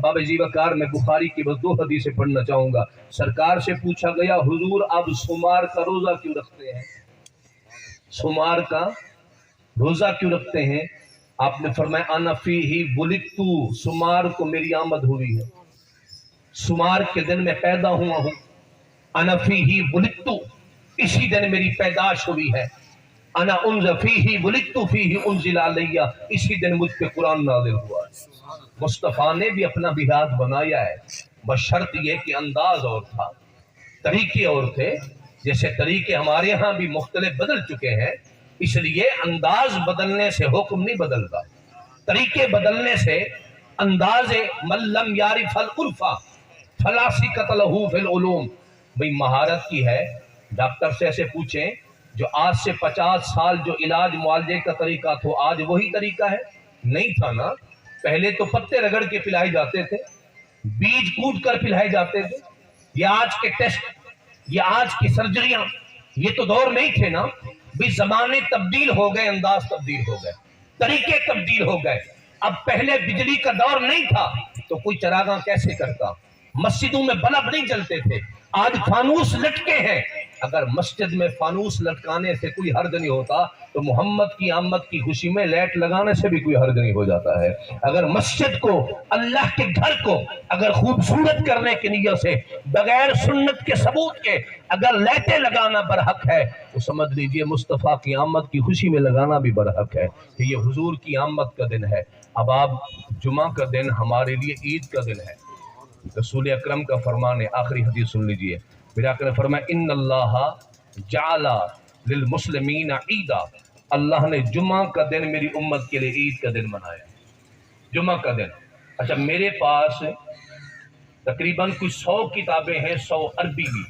अहबाब जीवकार में बुखारी की बस 2 हदीसें पढ़ना चाहूंगा। सरकार से पूछा गया, हुजूर आप सुमार का रोजा क्यों रखते हैं? सुमार का रोजा क्यों रखते हैं? आपने फरमाया अना फीही बुलितु, सुमार को मेरी आमद हुई है, सुमार के दिन में पैदा हुआ हूं। अना फीही बुलितु, इसी दिन मेरी पैदाश हुई है। अना उन्ज़ फीही बुलितु फीही उन्ज़िला अलैया, इसी दिन मुझ पे कुरान नाज़िल हुआ है। मुस्तफ़ा ने भी अपना मिलाद बनाया है, बशर्त ये कि अंदाज और था, तरीके और थे। जैसे तरीके हमारे यहाँ भी मुख्तलिफ बदल चुके हैं, इसलिए अंदाज बदलने से हुक्म नहीं बदलता, तरीके बदलने से अंदाज मल्लम यारिफल उर्फा फलासी कतलहू फिल उलूम। भाई महारत की है, डॉक्टर से ऐसे पूछें जो आज से 50 साल जो इलाज मुआलजे का तरीका था आज वही तरीका है? नहीं था ना। पहले तो पत्ते रगड़ के पिलाए जाते थे, बीज कूट कर पिलाए जाते थे। ये आज के टेस्ट, ये आज की सर्जरियां, ये तो दौर नहीं थे ना। भी जमाने तब्दील हो गए, अंदाज तब्दील हो गए, तरीके तब्दील हो गए। अब पहले बिजली का दौर नहीं था तो कोई चरागाह कैसे करता, मस्जिदों में बल्ब नहीं जलते थे, आज फानूस लटके हैं। अगर मस्जिद में फानूस लटकाने से कोई हर्ज नहीं होता तो मोहम्मद की आमद की खुशी में लाइट लगाने से भी कोई हर्ज नहीं हो जाता है। अगर मस्जिद को, अल्लाह के घर को अगर खूबसूरत करने की नीयत से बगैर सुन्नत के सबूत के अगर लाइटें लगाना बरहक है तो समझ लीजिए मुस्तफ़ा की आमद की खुशी में लगाना भी बरहक है कि ये हुजूर की आमद का दिन है। अब आप जुमा का दिन हमारे लिए ईद का दिन है। रसूल अकरम का फरमान है, आखिरी हदीस सुन लीजिए। मेरे आका ने फरमाया इन्नल्लाह जअला लिल मुस्लिमीना ईदा, अल्लाह ने जुमा का दिन मेरी उम्मत के लिए ईद का दिन बनाया, जुमा का दिन। अच्छा, मेरे पास तकरीबन कुछ 100 किताबें हैं, 100 अरबी की,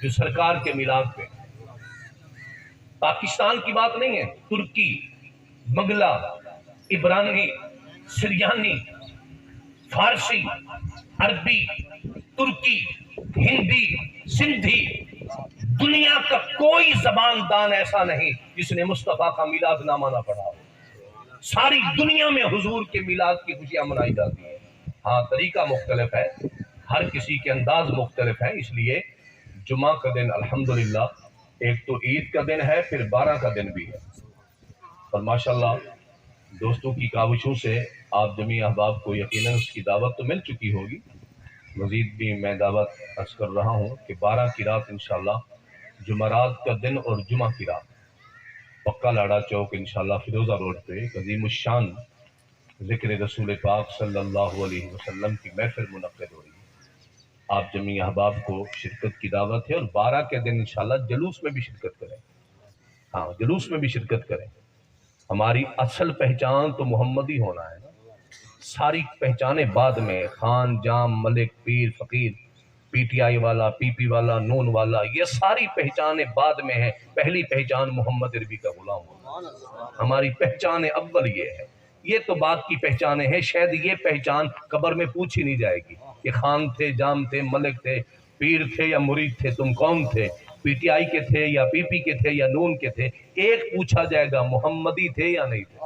जो सरकार के मिलाद पे, पाकिस्तान की बात नहीं है, तुर्की, बंगला, इब्रानी, सिरियानी, फारसी, अरबी, तुर्की, हिंदी, सिंधी, दुनिया का कोई जबान दान ऐसा नहीं जिसने मुस्तफा का मिलाद ना मना पढ़ा हो। सारी दुनिया में हुजूर के मिलाद की खुशियां मनाई जाती है। हाँ, तरीका मुख्तलिफ है, हर किसी के अंदाज मुख्तलिफ है। इसलिए जुमा का दिन अल्हम्दुलिल्लाह एक तो ईद का दिन है, फिर 12 का दिन भी है। और माशाल्लाह दोस्तों की काविशों से आप जमी अहबाब को यकीनन उसकी दावत तो मिल चुकी होगी। मज़ीद भी मैं दावत अर्ज कर रहा हूँ कि 12 की रात इंशाल्लाह, जुमरात का दिन और जुमा की रात पक्का लाड़ा चौक इंशाल्लाह फिरोज़ा रोड पे एक अज़ीमुश्शान ज़िक्र रसूल पाक सल्लल्लाहु अलैहि वसल्लम की महफिल मुनक़्क़िद हो रही है। आप जमी अहबाब को शिरकत की दावत है। और 12 के दिन इंशाल्लाह जुलूस में भी शिरकत करें। हाँ, जुलूस में भी शिरकत करें। हमारी असल पहचान तो मोहम्मद ही होना है। सारी पहचानें बाद में, खान, जाम, मलिक, पीर, फकीर, पीटीआई वाला, पीपी वाला, नून वाला, ये सारी पहचानें बाद में है। पहली पहचान मोहम्मद अरबी का गुलाम होना, हमारी पहचान अव्वल ये है। ये तो बात की पहचानें हैं, शायद ये पहचान कब्र में पूछी नहीं जाएगी कि खान थे, जाम थे, मलिक थे, पीर थे या मुरीद थे, तुम कौन थे, पीटीआई के थे या पीपी के थे या नून के थे। एक पूछा जाएगा, मोहम्मदी थे या नहीं थे,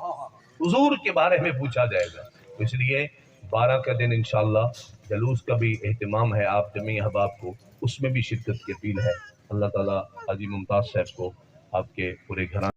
हुजूर के बारे में पूछा जाएगा। तो इसलिए 12 का दिन इंशाअल्लाह जलूस का भी एहतमाम है। आप जमी अहबाब को उसमें भी शिरकत की अपील है। अल्लाह ताला हाजी मुमताज़ साहब को आपके पूरे घराने